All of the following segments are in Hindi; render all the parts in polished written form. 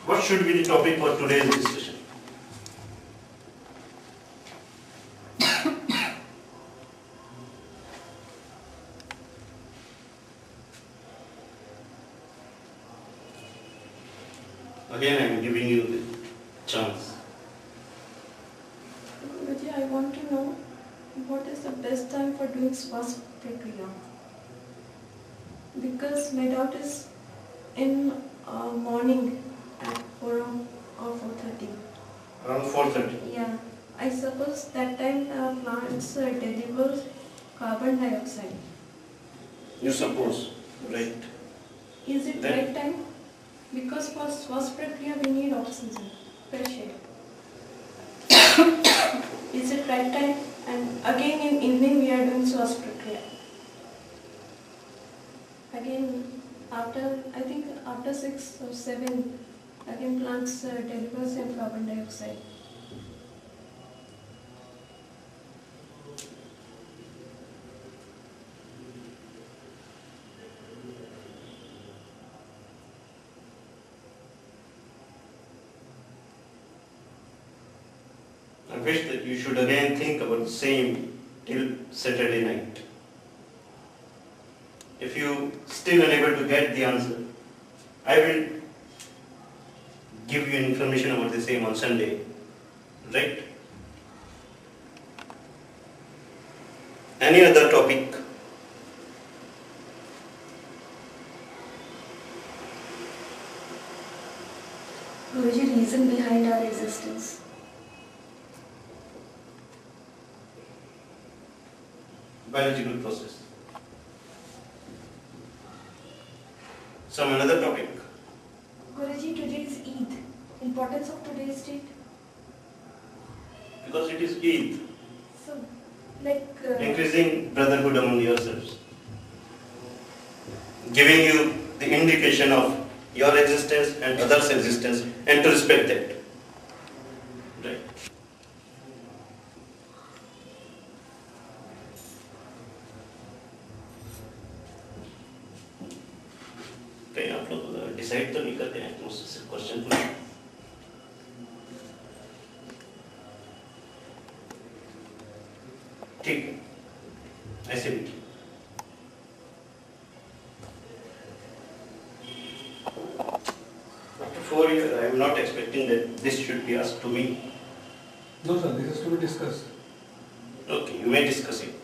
What should be the topic for today's discussion? Again, I am giving you the chance. Guruji, I want to know what is the best time for doing Swas Prakriya? Because my doubt is in morning at 4 or 4:30. Around 4:30. Yeah, I suppose that time plants deliver carbon dioxide. You suppose, right? Is it Then- right time? Because for Swas Prakriya we need oxygen, fresh air. Is it right time? And again in evening we are doing Swas Prakriya. Again after, I think after 6 or 7, again plants deliver some carbon dioxide. I wish that you should again think about the same till Saturday night. If you still unable to get the answer, I will give you information about the same on Sunday, right? Any other topic? Guruji, reason behind our existence. Biological process. Some another topic. Guruji, today is Eid. Importance of today's date? Because it is Eid, So, like... increasing brotherhood among yourselves, giving you the indication of your existence and others' existence, and to respect that. Right. कहीं आप लोग डिसाइड तो नहीं करते हैं, मुझसे सिर्फ क्वेश्चन पूछो। ठीक है, ऐसे भी after 4 years, I am not expecting that this should be asked to me. No, sir, this is to be discussed. Okay, you may discuss it.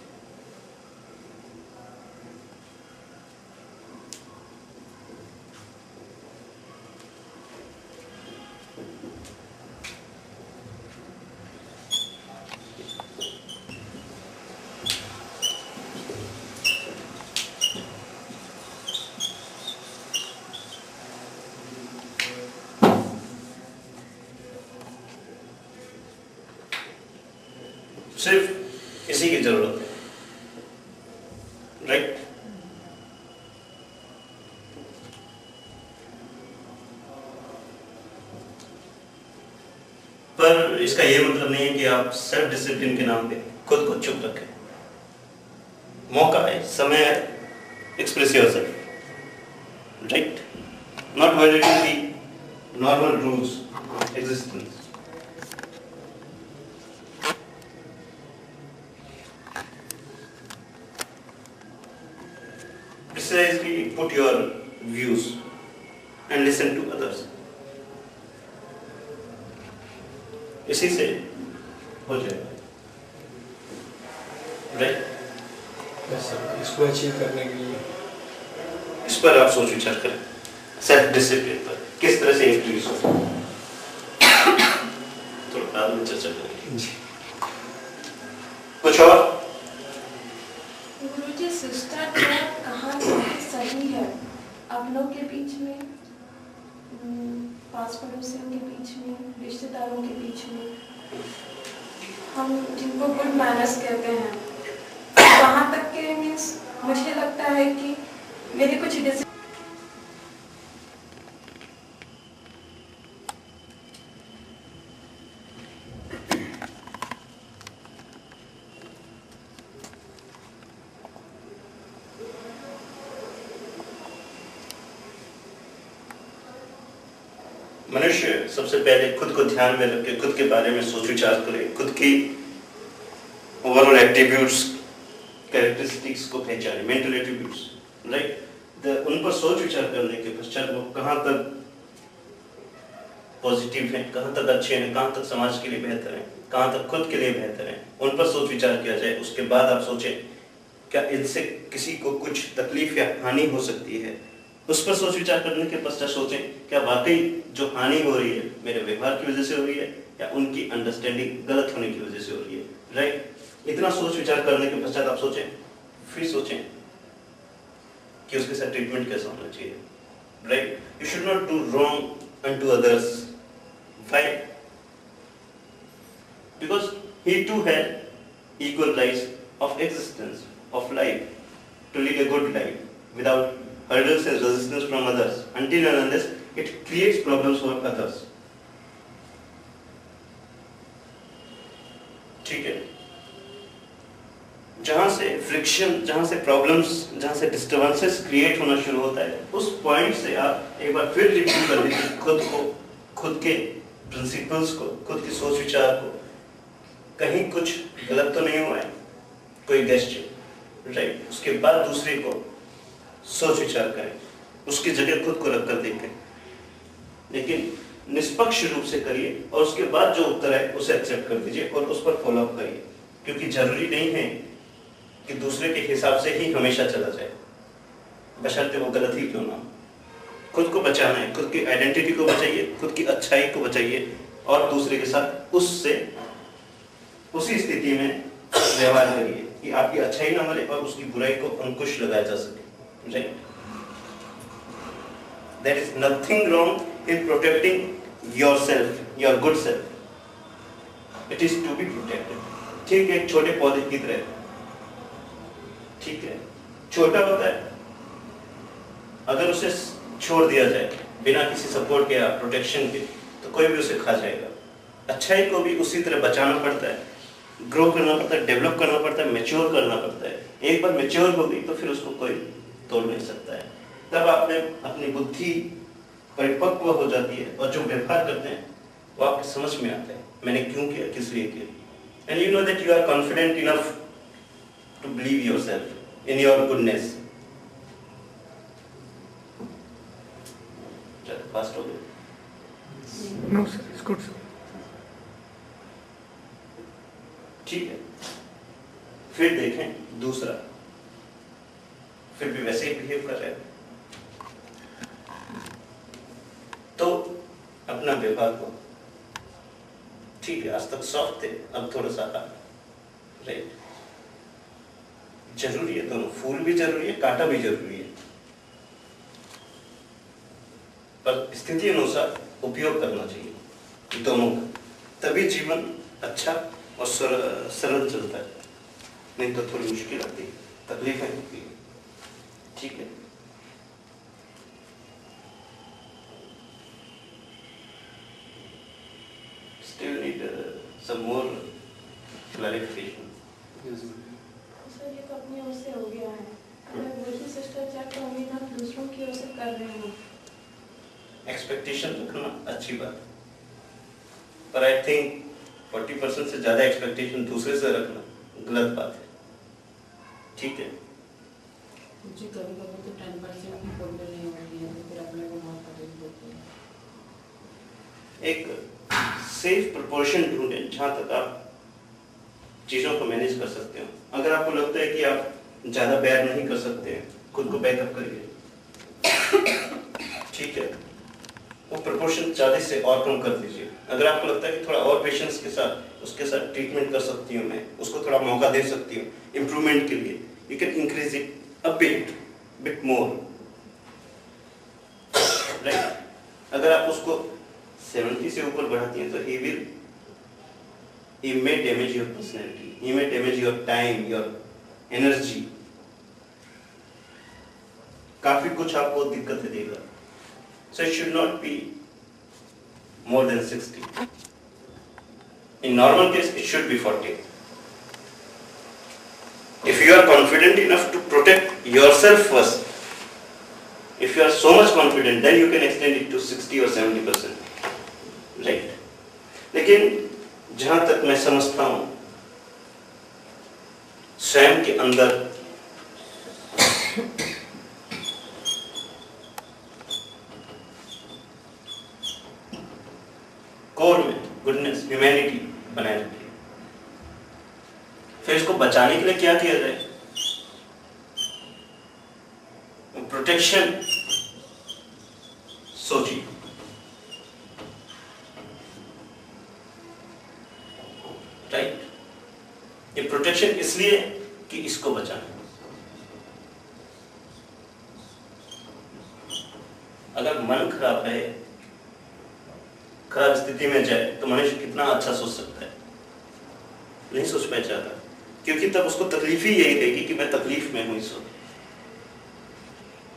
सिर्फ इसी की जरूरत है, राइट? पर इसका ये मतलब नहीं है कि आप सेल्फ डिसिप्लिन के नाम पे खुद को चुप रखें। मौका है, समय है, express yourself, right? Not violating the normal rules of existence. Precisely put your views and listen to others. इसी से हो जाएगा, राइट? Yes, sir. इसको अचीव करने के लिए इस पर आप सोच विचार करें, सेल्फ डिसिप्लिन पर किस तरह से इंक्रीज हो, थोड़ा बाद में चर्चा करेंगे। जी। कुछ और? गुरुजी, शिष्टाचार कहाँ तक सही है? अपनों के बीच में, पास पड़ोसियों के बीच में, रिश्तेदारों के बीच में, हम जिनको गुड मैनर्स कहते हैं, वहाँ तक के मीन्स मुझे लगता है कि मेरे कुछ मनुष्य सबसे पहले खुद को ध्यान में रख के खुद के बारे में सोच विचार करे, खुद की ओवरऑल एट्रीब्यूट्स, कैरेक्टरिस्टिक्स को पहचाने, मेंटल एट्रीब्यूट्स, राइट। उन पर सोच विचार करने के पश्चात वो कहाँ तक पॉजिटिव हैं, कहाँ तक अच्छे हैं, कहाँ तक समाज के लिए बेहतर हैं, कहाँ तक खुद के लिए बेहतर हैं, उन पर सोच विचार किया जाए। उसके बाद आप सोचें क्या इनसे किसी को कुछ तकलीफ या हानि हो सकती है। उस पर सोच विचार करने के पश्चात सोचें क्या वाकई जो हानि हो रही है मेरे व्यवहार की वजह से हो रही है या उनकी अंडरस्टैंडिंग गलत होने की वजह से हो रही है, राइट। इतना सोच विचार करने के पश्चात आप सोचें, फिर सोचें कि उसके साथ ट्रीटमेंट कैसा होना चाहिए, right. You should not do wrong unto others. Why? Because he too had equal rights of existence, of life, to lead a good life without hurdles and resistance from others, until and unless it creates problems for others. ठीक है, जहां से फ्रिक्शन, जहां से प्रॉब्लम्स, जहां से डिस्टर्बेंसेस क्रिएट होना शुरू होता है, उस पॉइंट से आप एक बार फिर रिव्यू कर लीजिए खुद को, खुद के प्रिंसिपल्स को, खुद की सोच विचार को। कहीं कुछ गलत तो नहीं हुआ है, कोई गेस्चर, राइट। उसके बाद दूसरे को सोच विचार करें, उसकी जगह खुद को रखकर देखें, लेकिन निष्पक्ष रूप से करिए और उसके बाद जो उत्तर है उसे एक्सेप्ट कर दीजिए और उस पर फॉलो अप करिए, क्योंकि जरूरी नहीं है कि दूसरे के हिसाब से ही हमेशा चला जाए, बशर्ते वो गलत ही क्यों ना हो। खुद को बचाना है, खुद की आइडेंटिटी को बचाइए, खुद की अच्छाई को बचाइए और दूसरे के साथ उससे उसी स्थिति में व्यवहार करिए कि आपकी अच्छाई ना मरे और उसकी बुराई को अंकुश लगाया जा सके, right. There is nothing wrong in protecting yourself, your good self. It is to be protected. ठीक है, छोटे पौधे की तरह, ठीक है, छोटा होता है, अगर उसे छोड़ दिया जाए बिना किसी सपोर्ट के या प्रोटेक्शन के तो कोई भी उसे खा जाएगा। अच्छाई को भी उसी तरह बचाना पड़ता है, ग्रो करना पड़ता है, डेवलप करना पड़ता है, मैच्योर करना पड़ता है। एक बार मैच्योर हो गई तो फिर उसको कोई तोड़ नहीं सकता है। तब आपने अपनी बुद्धि परिपक्व हो जाती है और जो व्यवहार करते हैं वो आपके समझ में आता है, मैंने क्यों किया, किस लिए किया। And you know that you are confident enough to believe yourself in your goodness. Fast हो गया? No sir, it's good sir. ठीक है, फिर देखें दूसरा, फिर भी वैसे ही बिहेव कर रहे हैं तो अपना व्यवहार को, ठीक है, आज तक सॉफ्ट थे, अब थोड़ा सा हार्ड, राइट। जरूरी है दोनों, फूल भी जरूरी है, कांटा भी जरूरी है, पर स्थिति अनुसार उपयोग करना चाहिए दोनों का, तभी जीवन अच्छा और सरल चलता है, नहीं तो थोड़ी मुश्किल आती है, तकलीफें होती है, ठीक है। Still need some more clarification. Sir ये तो अपनी ओर से हो गया है, अगर वही शिष्टाचार तो उम्मीद हम दूसरों की ओर से कर रहे हैं। एक्सपेक्टेशन रखना अच्छी बात, पर आई थिंक 40% से ज्यादा एक्सपेक्टेशन दूसरे से रखना गलत बात है, ठीक है। जी कभी कभी तो 10% भी फुलफिल नहीं होती है, तो फिर अपने को बहुत तकलीफ होती है। एक सेफ प्रोपोर्शन ढूंढें जहां तक आप चीजों को मैनेज कर सकते हो। अगर आपको लगता है कि आप ज्यादा बेयर नहीं कर सकते, खुद को बैकअप करिए, ठीक है, वो प्रोपोर्शन 40 से और कम कर दीजिए। अगर आपको लगता है कि थोड़ा और पेशेंस के साथ उसके साथ ट्रीटमेंट कर सकती हूँ, मैं उसको थोड़ा मौका दे सकती हूँ इम्प्रूवमेंट के लिए, you can increase it a bit more, right. अगर आप उसको 70 से ऊपर बढ़ाती हैं तो he may damage your personality, he may damage your time, your energy, काफी कुछ आपको दिक्कतें देगा। So it should not be more than 60. In normal case, it should be 40. If you are confident enough to protect yourself first, if you are so much confident, then you can extend it to 60 or 70%. Right. लेकिन जहां तक मैं समझता हूं, स्वयं के अंदर कोर में गुडनेस, ह्यूमैनिटी बनाए रखिए। फिर इसको बचाने के लिए क्या किया जाए? प्रोटेक्शन सोचिए। राइट, ये प्रोटेक्शन इसलिए कि इसको बचाना। अगर मन खराब है, खराब स्थिति में जाए, तो मनुष्य कितना अच्छा सोच सकता है? नहीं सोच पाया जाता, क्योंकि तब उसको तकलीफ ही यही रहेगी कि मैं तकलीफ में हूं। इस वक्त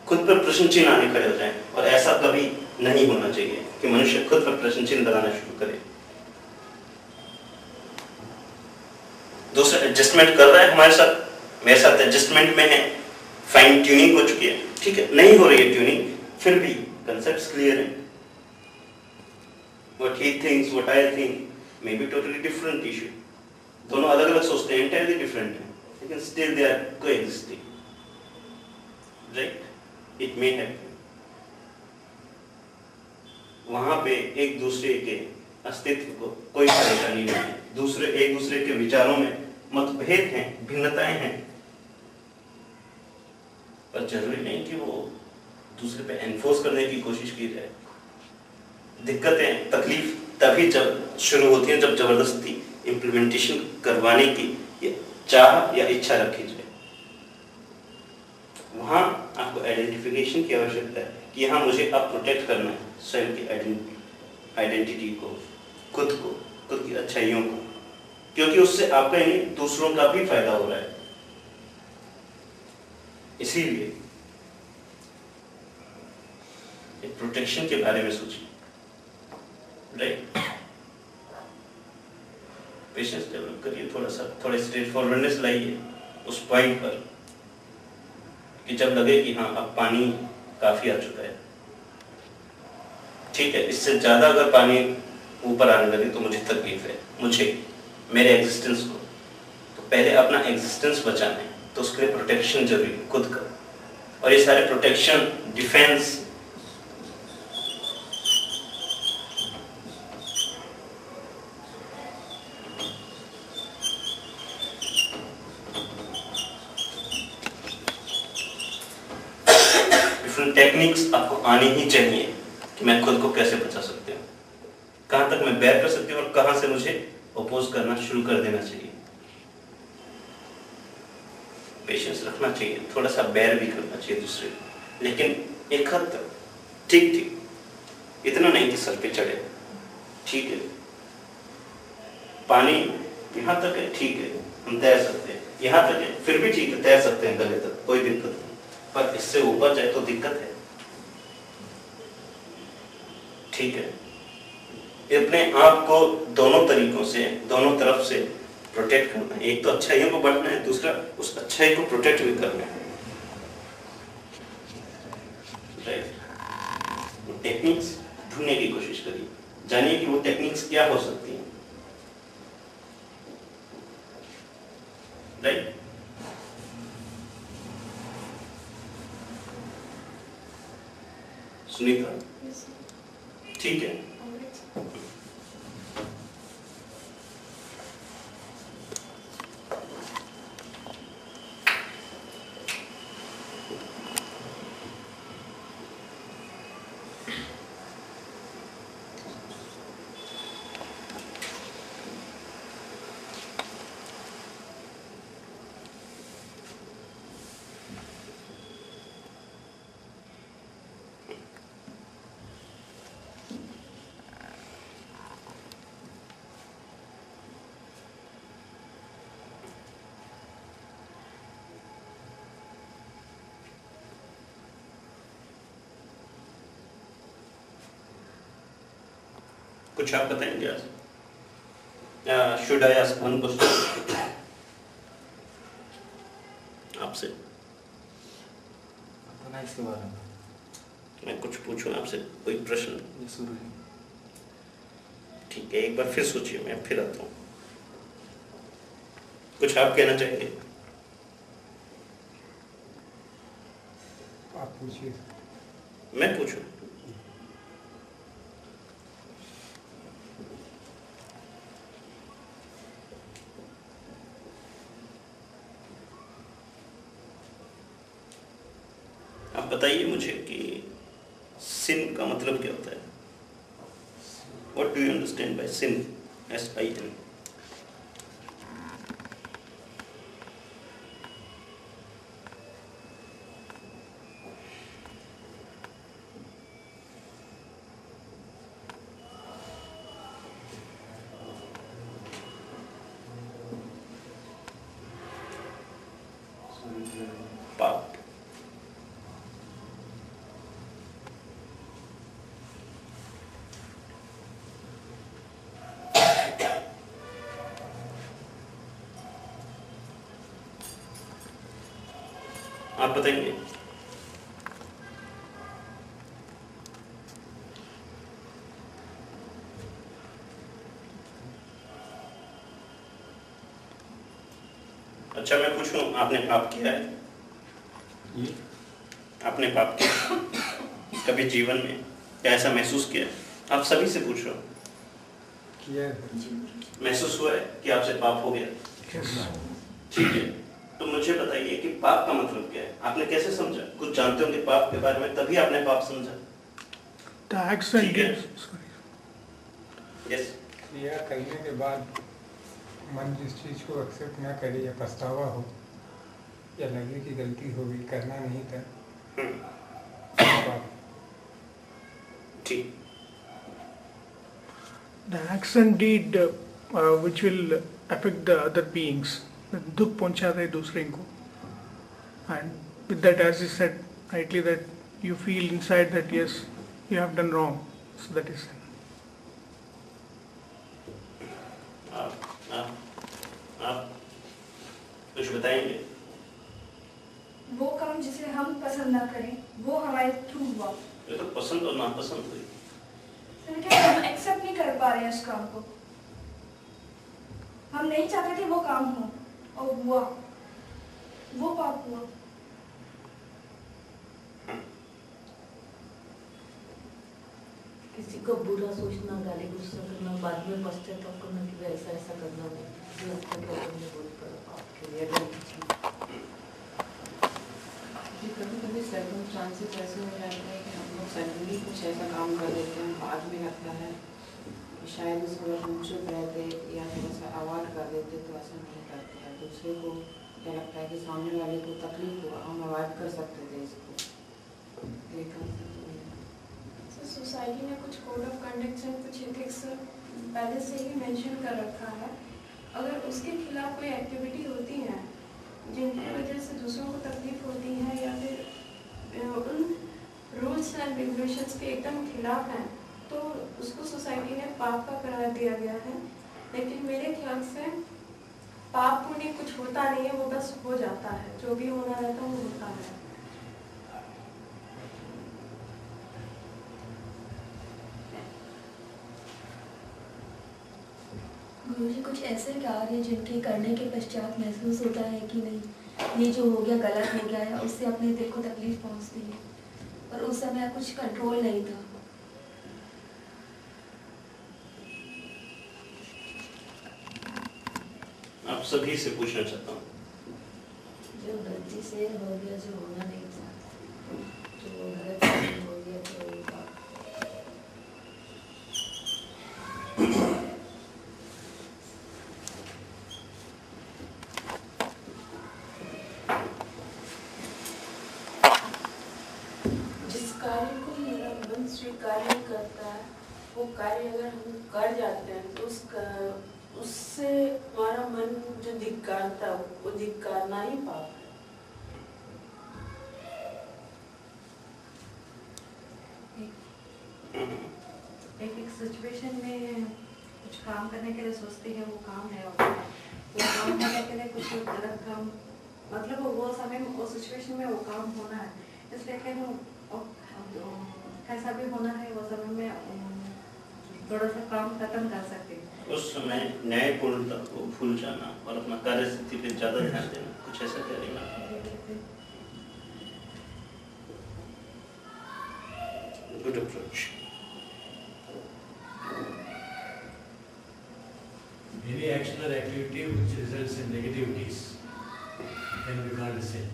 खुद पर प्रश्न चिन्ह आने खड़े हो जाए, और ऐसा कभी नहीं होना चाहिए कि मनुष्य खुद पर प्रश्न चिन्ह लगाना शुरू करे। दूसरा एडजस्टमेंट कर रहा है हमारे साथ, मेरे साथ एडजस्टमेंट में है, फाइन ट्यूनिंग हो चुकी है, ठीक है, नहीं हो रही है ट्यूनिंग, फिर भी कंसेप्ट्स क्लियर है। What he thinks, what I think may be totally different issue. दोनों अलग अलग सोचते हैं, entirely different हैं, लेकिन still they are coexisting. Right? It may happen. वहाँ पे एक दूसरे के अस्तित्व को कोई परेशानी नहीं है। एक दूसरे के विचारों में मतभेद हैं, भिन्नताएं हैं, पर जरूरी नहीं कि वो दूसरे पे एनफोर्स करने की कोशिश की जाए। दिक्कतें, तकलीफ तभी जब शुरू होती है जब जबरदस्ती इम्प्लीमेंटेशन करवाने की चाह या इच्छा रखी जाए। वहां आपको आइडेंटिफिकेशन की आवश्यकता है कि यहाँ मुझे अब प्रोटेक्ट करना है स्वयं की आइडेंटिटी को, खुद की अच्छाइयों को, क्योंकि उससे आपका यानी दूसरों का भी फायदा हो रहा है। इसीलिए प्रोटेक्शन के बारे में सोचिए। राइट, पेशेंस डेवलप करिए, थोड़ा स्ट्रेट फॉरवर्डनेस लाइए उस पॉइंट पर कि जब लगे कि हाँ अब पानी काफी आ चुका है, ठीक है, इससे ज्यादा अगर पानी ऊपर आने लगे तो मुझे तकलीफ है, मेरे एग्जिस्टेंस को, तो पहले अपना एग्जिस्टेंस बचाना है, तो उसके लिए प्रोटेक्शन जरूरी है खुद का। और ये सारे प्रोटेक्शन, डिफेंस, टेक्निक्स आपको आनी ही चाहिए कि मैं खुद को कैसे बचा सकती हूँ, कहां तक मैं बेयर कर सकती हूँ और कहां से मुझे अपोज करना शुरू कर देना चाहिए। पेशेंस रखना चाहिए, थोड़ा सा बेयर भी करना चाहिए दूसरे, लेकिन एक हद तक ठीक, इतना नहीं कि सर पे चढ़े। ठीक है, पानी यहाँ तक है, ठीक है, हम तैर सकते हैं, यहाँ तक है, फिर भी ठीक है, तैर सकते हैं गले तक, कोई दिक्कत नहीं, पर इससे ऊपर जाए तो दिक्कत है। ठीक है, अपने आप को दोनों तरीकों से, दोनों तरफ से प्रोटेक्ट करना है। एक तो अच्छाइयों को बढ़ना है, दूसरा उस अच्छाई को प्रोटेक्ट भी करना है। राइट, टेक्निक्स ढूंढने की कोशिश करिए, जानिए कि वो टेक्निक्स क्या हो सकती हैं। राइट, सुनीता, ठीक है, कुछ आप बताएंगे आज? Should I ask one question आपसे? अपना इसके बारे में मैं कुछ पूछूं आपसे, कोई प्रश्न? ये शुरू है। ठीक है, एक बार फिर सोचिए, मैं फिर आता हूँ। कुछ आप कहना चाहेंगे? आप पूछिए। मैं पूछूं? आप बताइए मुझे कि सिन का मतलब क्या होता है? What do you understand by sin? SIN. पाप। आप बताएंगे? अच्छा, मैं पूछूं, आपने पाप किया है? ये आपने पाप किया कभी जीवन में, क्या ऐसा महसूस किया है? आप सभी से पूछ रहा हूँ, किया है। महसूस हुआ है कि आपसे पाप हो गया? ठीक है, तो मुझे बताइए कि पाप का मतलब क्या है? आपने कैसे समझा? कुछ जानते होंगे पाप के बारे में, तभी आपने पाप समझा। The acts and ठीक है। deeds. Sorry. यस। क्रिया करने के बाद मन जिस चीज़ को एक्सेप्ट ना करे या पछतावा हो या लगे कि गलती हो गई, करना नहीं था, पाप। ठीक। The acts and deed which will affect the other beings. दुख पहुंचा रहे दूसरे को. And with that, as you said rightly, that you feel inside that yes, you have done wrong. So that is sin. आप कुछ बताएंगे? वो काम जिसे हम पसंद ना करें वो हमारे थ्रू हुआ, ये तो पसंद और नापसंद हुई। तो क्या हम एक्सेप्ट नहीं कर पा रहे हैं उस काम को। हम नहीं चाहते थे वो काम हो और हुआ, वो पाप हुआ। किसी को बुरा सोचना, गाली गुस्सा करना, बाद में पश्चाताप करना कि ऐसा ऐसा करना नहीं, लगता है कि हमने बहुत बड़ा पाप किया है। कभी कभी सर्कमस्टांसेस ऐसे हो जाते हैं कि हम लोग सडनली कुछ ऐसा काम कर देते हैं, बाद में लगता है कि शायद इस वक्त हम चुप रहते या थोड़ा सा अवॉइड कर देते, तो ऐसा नहीं करते हैं। दूसरे को क्या लगता है कि सामने वाले को तकलीफ हुआ, हम अवॉइड कर सकते थे इसको। सोसाइटी ने कुछ कोड ऑफ कंडक्ट एंड कुछ एथिक्स पहले से ही मेंशन कर रखा है। अगर उसके खिलाफ कोई एक्टिविटी होती है जिनकी वजह से दूसरों को तकलीफ होती है या फिर उन रूल्स एंड रेगुलेशंस के एकदम खिलाफ हैं, तो उसको सोसाइटी ने पाप का करार दिया गया है। लेकिन मेरे ख्याल से पाप पुण्य कुछ होता नहीं है, वो बस हो जाता है, जो भी होना रहता है वो होता है। गुरुजी, कुछ ऐसे कार्य जिनके करने के पश्चात महसूस होता है कि नहीं ये जो हो गया गलत हो गया है, उससे अपने दिल को तकलीफ पहुंचती है और उस समय कुछ कंट्रोल नहीं था। आप सभी से पूछना चाहता हूँ, जो गलती से हो गया, जो होना नहीं था, जो गलत हो गया, तो वो पाप। कार्य को मेरा मन स्वीकार नहीं करता है, वो कार्य अगर हम कर जाते हैं तो उससे हमारा मन जो धिक्कारता है वो धिक्कारना ही पाप है। एक सिचुएशन में कुछ काम करने के लिए सोचती है, वो काम है, और वो काम करने के लिए कुछ गलत काम, मतलब वो समय में, वो सिचुएशन में वो काम होना है, इसलिए कि कैसा भी होना है वो समय में थोड़ा सा काम खत्म कर सकते हैं। उस समय न्यायपूर्णता को भूल जाना और अपना कार्य स्थिति पे ज्यादा ध्यान देना, कुछ ऐसा कह रही ना? Good approach. Any action or activity which results in negativities can be called a sin.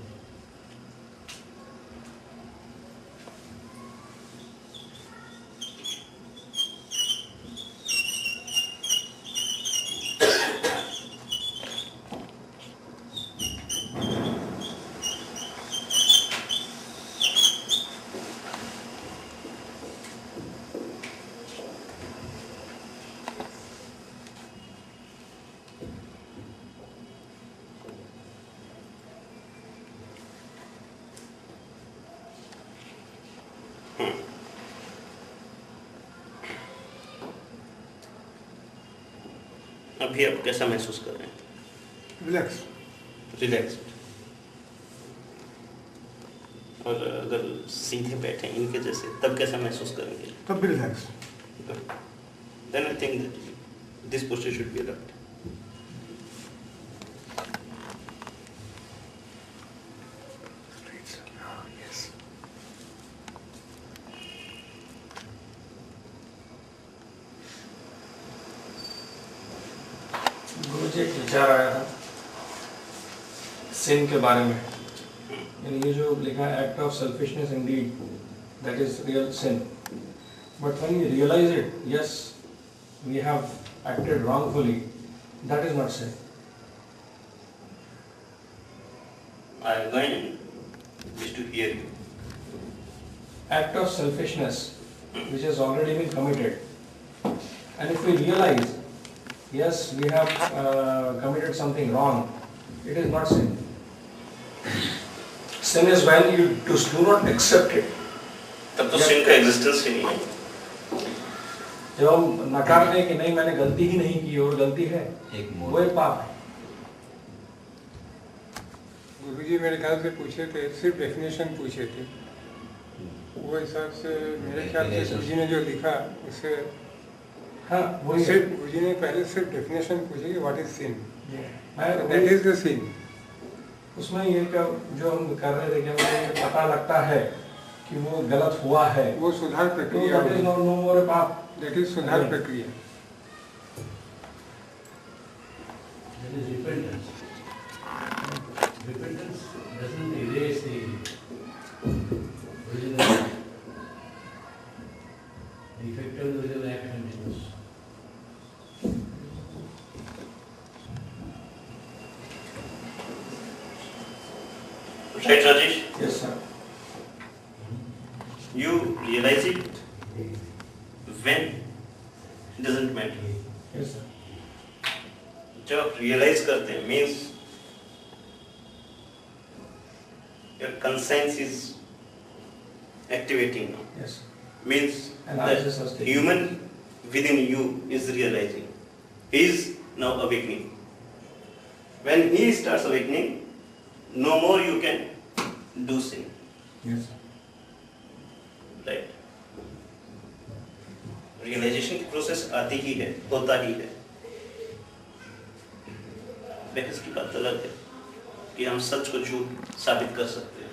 अभी आप कैसा महसूस कर रहे हैं? रिलैक्स। रिलैक्स्ड। और अगर सीधे बैठे इनके जैसे तब कैसा महसूस करेंगे? तब भी relax. Then I think that this posture should be adopted. गुरुजी एक विचार आया था सिन के बारे में, यानी ये जो लिखा है act of selfishness indeed that is real sin, but when we realize it yes we have acted wrongfully, that is not sin. I again wish to hear you. Act of selfishness which has already been committed, and if we realize yes we have committed something wrong, it is not sin. Sin is when you do not accept it. तब तो sin का existence ही नहीं है। जब हम नकार दें कि नहीं मैंने गलती ही नहीं की और गलती है, वो एक पाप है। गुरुजी मेरे ख्याल से पूछे थे, सिर्फ डेफिनेशन पूछे थे, वो हिसाब से मेरे ख्याल से गुरुजी ने जो लिखा उससे हाँ वही सिर्फ गुरुजी ने पहले सिर्फ डेफिनेशन पूछी कि what is sin, that is the sin. उसमें ये क्या जो हम कर रहे थे कि हमें ये पता लगता है कि वो गलत हुआ है, वो सुधार प्रक्रिया, दैट इज नो मोर ए पाप, दैट इज सुधार प्रक्रिया। That is repentance. Repentance doesn't erase the original act. The effect of the original act continues. Right, Rajesh? yes sir, You realize it when it doesn't matter. yes sir, जब आप realize करते हैं means your conscience is activating now. yes sir. Means Analysis that was taken. human within you is realizing. He is now awakening. When he starts awakening, no more you can do sin. yes sir. Right? Realization की प्रोसेस आती ही है, होता ही है। बहस की बात अलग है कि हम सच को झूठ साबित कर सकते हैं,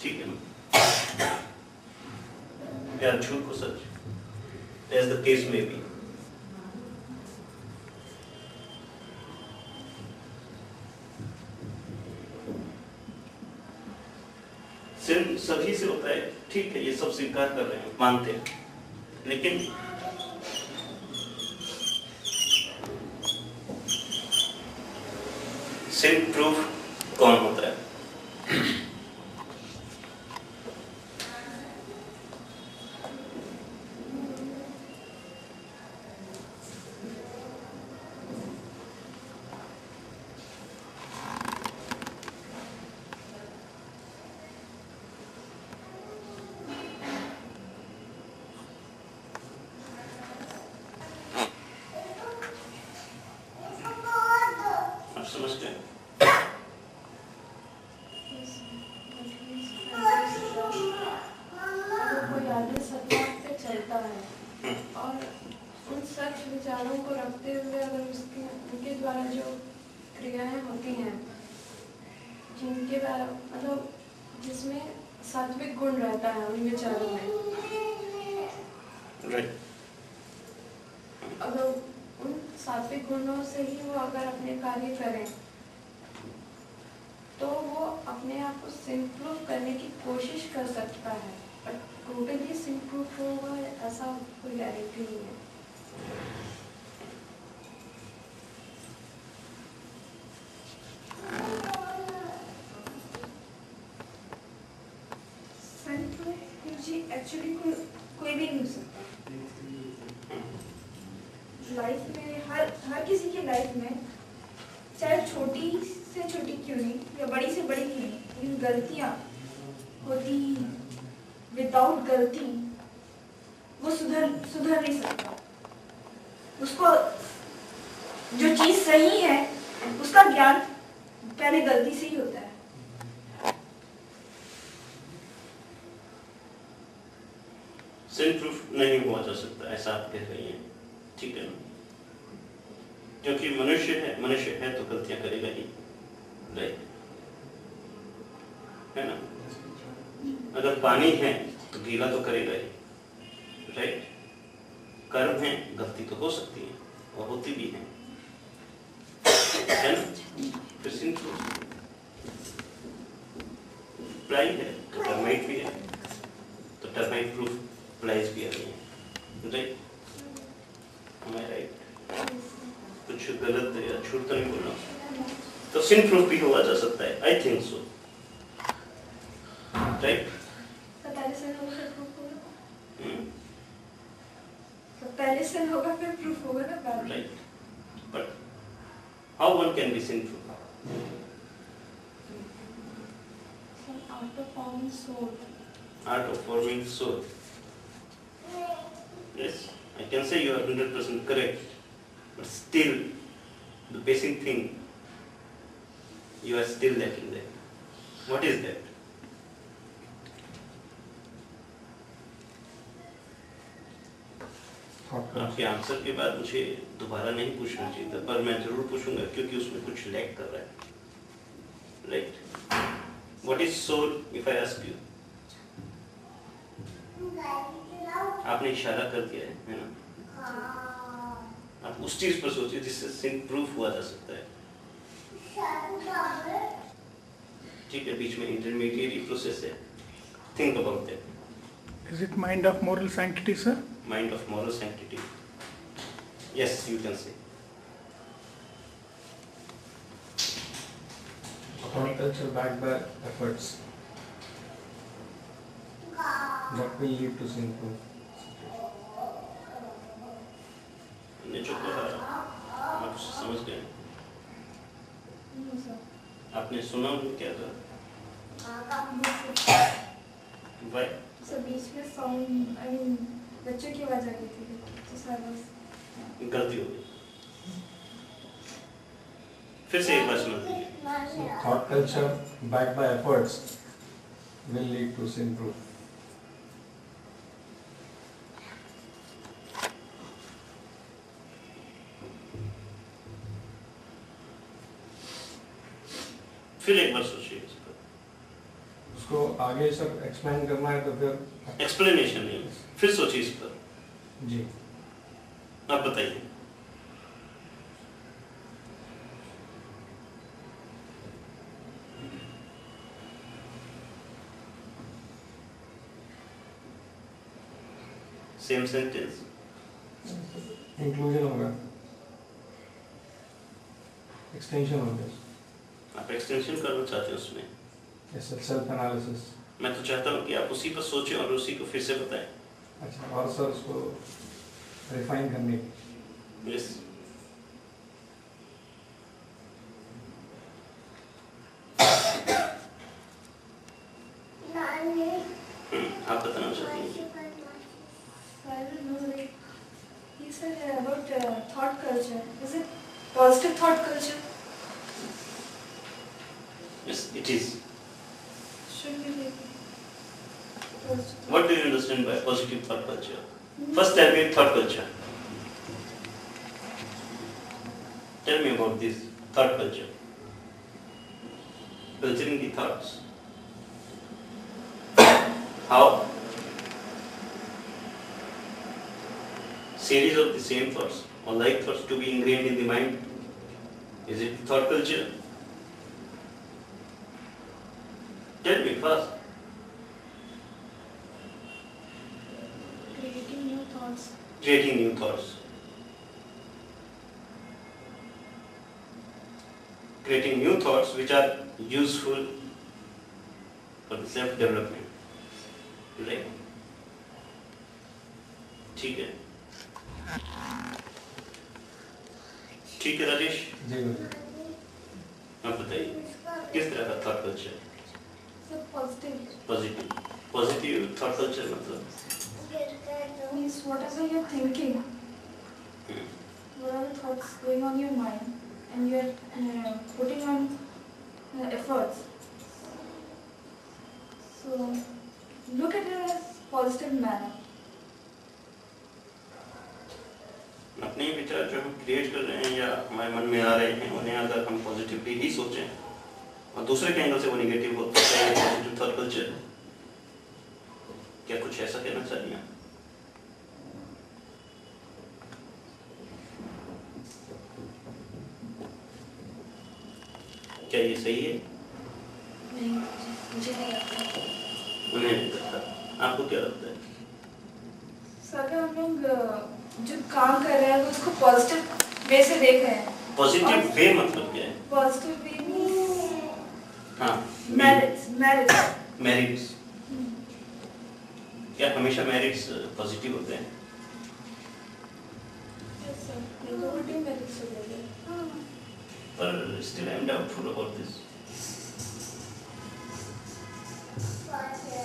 ठीक है ना? या झूठ को सच, as the case may be. सिर्फ सभी से होता है, ठीक है, ये सब स्वीकार कर रहे हैं, मानते हैं, लेकिन सिन प्रूफ कौन होता है? आप समझ गए? अगर कोई आगे सत्याग्रह पे चलता है और उन सच विचारों को रखते हुए अगर उनके द्वारा जो क्रियाएं होती हैं जिनके द्वारा मतलब जिसमें सात्विक गुण रहता है उन विचारों में, राइट। अगर उन सात्विक गुणों से ही वो अगर अपने कार्य करें तो वो अपने आप को सिंप्रूव करने की कोशिश कर सकता है, बट टोटली सिंप्रूव होगा ऐसा कोई गारंटी नहीं है। एक्चुअली कोई भी नहीं हो सकता लाइफ में, हर किसी की लाइफ में, चाहे छोटी से छोटी क्यों नहीं या बड़ी से बड़ी क्यों नहीं, लेकिन गलतियाँ होती विदाउट गलती वो सुधर नहीं सकता। उसको जो चीज़ सही है उसका ज्ञान पहले गलती से ही होता है। सिन प्रूफ नहीं हुआ जा सकता ऐसा आप कह रही हैं, ठीक है ना? क्योंकि मनुष्य है तो गलतियां करेगा ही, राइट, है ना? अगर पानी है तो गीला तो करेगा ही, राइट। कर्म है, गलती तो हो सकती है और होती भी है ना? फिर सिन प्रूफ प्लाई है तो टर्माइट भी है, तो टर्माइट प्रूफ प्लाइज भी आ रही है, राइट? हमें राइट कुछ गलत या झूठ तो नहीं बोलना, तो सिन प्रूफ भी हुआ जा सकता है, आई थिंक सो, राइट? पहले से होगा फिर प्रूफ होगा, तो पहले से होगा फिर प्रूफ होगा ना बाद में, right. But how one can be sin proof? Art of forming soul. Art of forming soul. Yes, I can say you are 100% correct, but still, the basic thing you are still lacking there. What is that? आपके आंसर के बाद मुझे दोबारा नहीं पूछना चाहिए था, पर मैं जरूर पूछूंगा क्योंकि उसमें कुछ लैक कर रहा है, right? What is soul if I ask you? आपने इशारा कर दिया है ना? आप उस चीज पर सोचिए जिससे सिन प्रूफ हुआ जा सकता है, ठीक है? बीच में इंटरमीडिएट प्रोसेस है, think about that. Is it mind of moral sanctity, sir? Mind of moral sanctity. Yes, you can say. Thought culture backed by efforts that will lead to sin proof. ने जो कहा आप समझ गए? आपने सुना क्या था? Why? तो बीच में साउंड आई मीन बच्चों की आवाज आ गई थी तो सर बस गलती हो गई, फिर से एक बार सुना दीजिए। So thought culture backed by efforts will lead to sin proof. फिर एक बार सोचिए इस पर। उसको आगे सर एक्सप्लेन करना है तो फिर एक्सप्लेनेशन नहीं, फिर सोचिए इस पर। जी आप बताइए। सेम सेंटेंस, इंक्लूजन होगा, एक्सटेंशन होगा, आप एक्सटेंशन करना चाहते हैं उसमें? Self analysis. मैं तो चाहता हूँ कि आप उसी पर सोचें और उसी को फिर से बताएं। अच्छा, और सर उसको रिफाइन करने की। यस, आप बताना चाहती हैं? I don't know, like, you said about thought culture. Is it positive thought culture? Yes, it is. Should be like positive. What do you understand by positive thought culture? First, tell me thought culture. Tell me about this thought culture. Culturing the thoughts. How? Series of the same thoughts or like thoughts to be ingrained in the mind. Is it thought culture? Tell me first. Creating new thoughts. Creating new thoughts. Creating new thoughts which are useful for the self-development. Right? ठीक है ठीक है राजेश जी गुरुजी। आप बताइए किस तरह का थॉट कल्चर सब पॉजिटिव पॉजिटिव थॉट कल्चर मतलब means whatever you're thinking, what are the thoughts going on your mind, and you're putting on efforts. So look at it as positive manner. अपने विचार जो हम क्रिएट कर रहे हैं या हमारे मन में आ रहे हैं उन्हें अगर हम पॉजिटिवली ही सोचें और दूसरे के एंगल से वो नेगेटिव हो तो क्या ये पॉजिटिव थॉट कल्चर है? क्या कुछ ऐसा कहना चाहिए? क्या ये सही है? नहीं, मुझे नहीं लगता। उन्हें नहीं लगता। आपको क्या लगता है? अगर हम लोग जो काम कर रहे हैं उसको पॉजिटिव वे से देख रहे हैं। पॉजिटिव वे मतलब क्या है? पॉजिटिव वे मींस हाँ मेरिट्स। क्या हमेशा मेरिट्स पॉजिटिव होते हैं? यस सर, ये तो उल्टे मेरिट्स हो गए। पर still I am doubtful about this.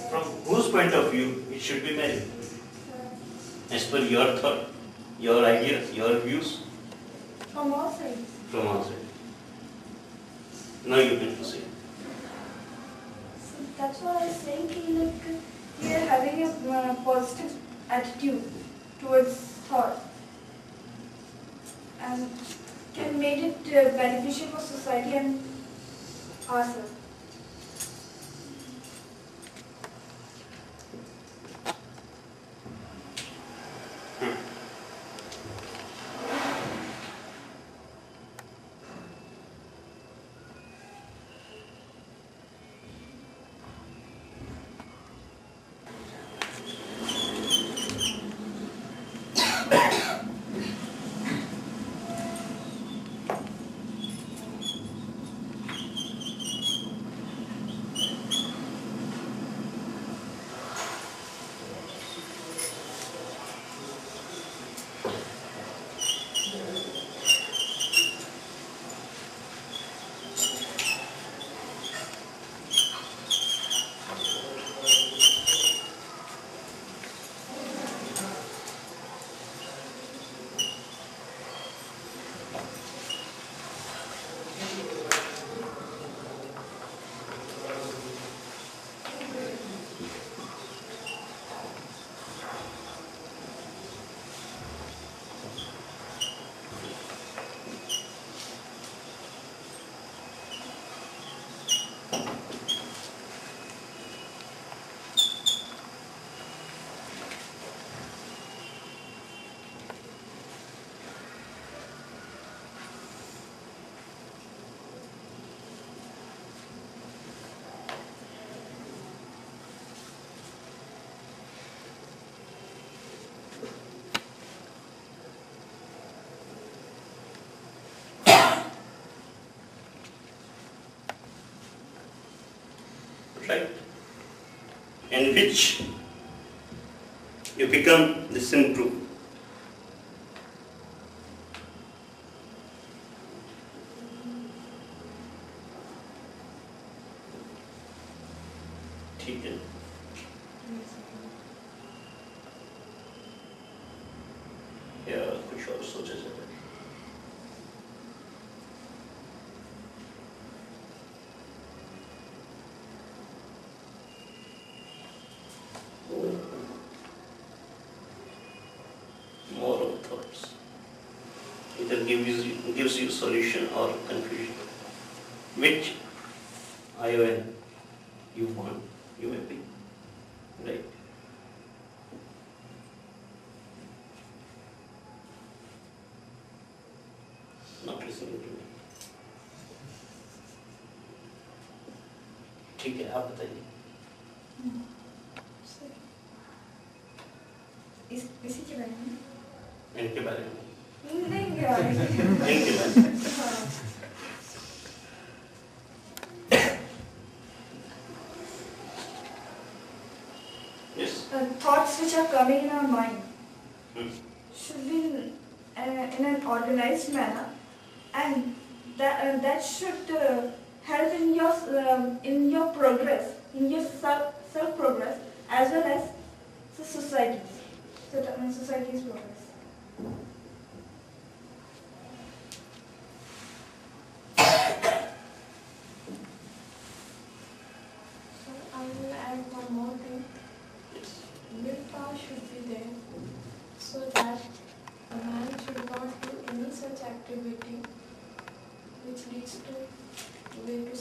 From whose point of view it should be merit? As per your thought, your ideas, your views? From all sides. From all sides. Now you can proceed. So that's why I was saying कि like we are having a positive attitude towards thought and can make it beneficial for society and ourselves. Right? In which you become the sin proof. ठीक है या कुछ और सोचा जाए? or thoughts. Either gives you solution or confusion. Which ION you want, you may be. Right? Not listening to me. ठीक है, आप बताइए. इसी के बारे में इनके बारे में. नहीं यार इनके बारे में. Yes. Thoughts which are coming in our mind Hmm. should be in an organized manner, and that should help in your progress, in your self progress, as well as the society's progress. So I will add one more thing. Yes. Willpower should be there so that a man should not do any such activity which leads to way to